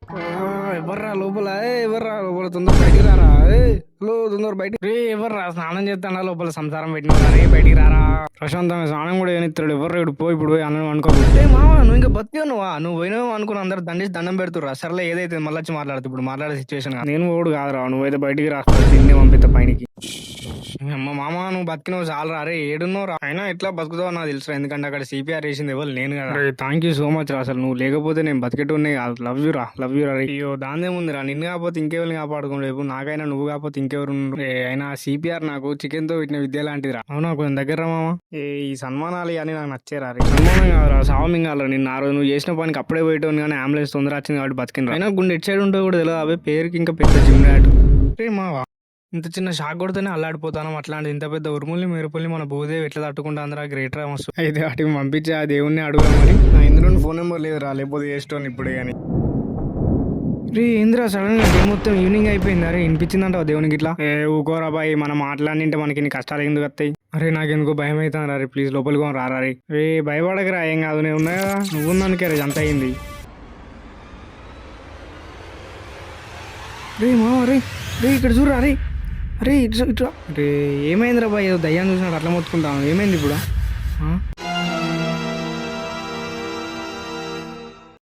ఎవర్రా లోపల ఎవర్రా లోపల తొందర బయటికి రారా హలో తొందర బయటికి రే ఎవర్రా స్నానం చేస్తాడా లోపల సంసారం పెట్టినా రే బయటికి రారా ప్రశాంతంగా స్నానం కూడా ఏనిస్తాడు ఎవర్రా ఇప్పుడు పోయి ఇప్పుడు పోయి అన్నం అనుకో ఏ మావా నువ్వు ఇంకా బతికే నువ్వు పోయినావు అనుకుని అందరు దండేసి దండం పెడుతురా సర్లే ఏదైతే మళ్ళీ వచ్చి మాట్లాడుతూ ఇప్పుడు మాట్లాడే సిచ్యువేషన్ నేను ఓడు కాదురా నువ్వైతే బయటికి రాస్తా తిన్నే పంపిస్తా పైనకి అమ్మ మామ నువ్వు బతికినవు చాలు రా రే ఏడున్నావు రా అయినా ఎట్లా బతుకుతావు నాకు తెలుసు ఎందుకంటే అక్కడ సిపిఆర్ వేసింది ఎవరు నేను కదా థ్యాంక్ యూ సో మచ్ రా అసలు నువ్వు లేకపోతే నేను బతికేటోనే కాదు లవ్ యూ రా అయ్యో దాందే ఉంది రా నిన్ను కాకపోతే ఇంకెవరిని కాపాడుకోలేవు నాకైనా నువ్వు కాకపోతే ఇంకెవరు అయినా సిపిఆర్ నాకు చికెన్ తో పెట్టిన విద్య లాంటిదిరా అవునా కొంచెం దగ్గర రా మామ ఈ సన్మానాలు అని నాకు నచ్చేరా సన్మానం కాదురా సావమింగాలరా నిన్ను ఆ రోజు నువ్వు చేసిన పనికి అప్పుడే పోయేటోని కానీ అంబులెన్స్ తొందర వచ్చింది కాబట్టి బతికిన అయినా గుండె ఎట్ సైడ్ ఉంటే కూడా తెలియదు అవే పేరుకి ఇంకా పెద్ద జిమ్ ర్యాట్ రే మావా ఇంత చిన్న షాక్ కొడితేనే అల్లాడిపోతాను అట్లాంటి ఇంత పెద్ద ఉరుముల్ని మెరుపుల్ని మన భూదేవి ఎట్లా తట్టుకుంటా అందరూ గ్రేటర్ మస్తు అయితే వాటికి పంపించి ఆ దేవుణ్ణి అడుగుదాం మరి నా ఇందులో ఫోన్ నెంబర్ లేదు రా లేకపోతే చేస్తాను ఇప్పుడే కానీ రే ఏంద్రా సడన్ గా డే మొత్తం ఈవినింగ్ అయిపోయింది అరే వినిపించిందంట దేవునికి ఇట్లా ఊకోరా బాయ్ మనం మాట్లాడింటే మనకి ఇన్ని కష్టాలు ఎందుకు వస్తాయి అరే నాకెందుకో భయం అవుతాను రే ప్లీజ్ లోపలికి రారా రే భయపడకరా ఏం కాదు నేను ఉన్నా కదా నువ్వు ఉన్నానికే రే అంత అయింది రే మావా రే ఇక్కడ చూడరా రే అరే ఇట్లా రే ఏమైందిరా బాయ్ ఏదో దయ్యాన్ని చూసినట్టు అట్లా మొత్తుకుంటాను ఏమైంది ఇప్పుడు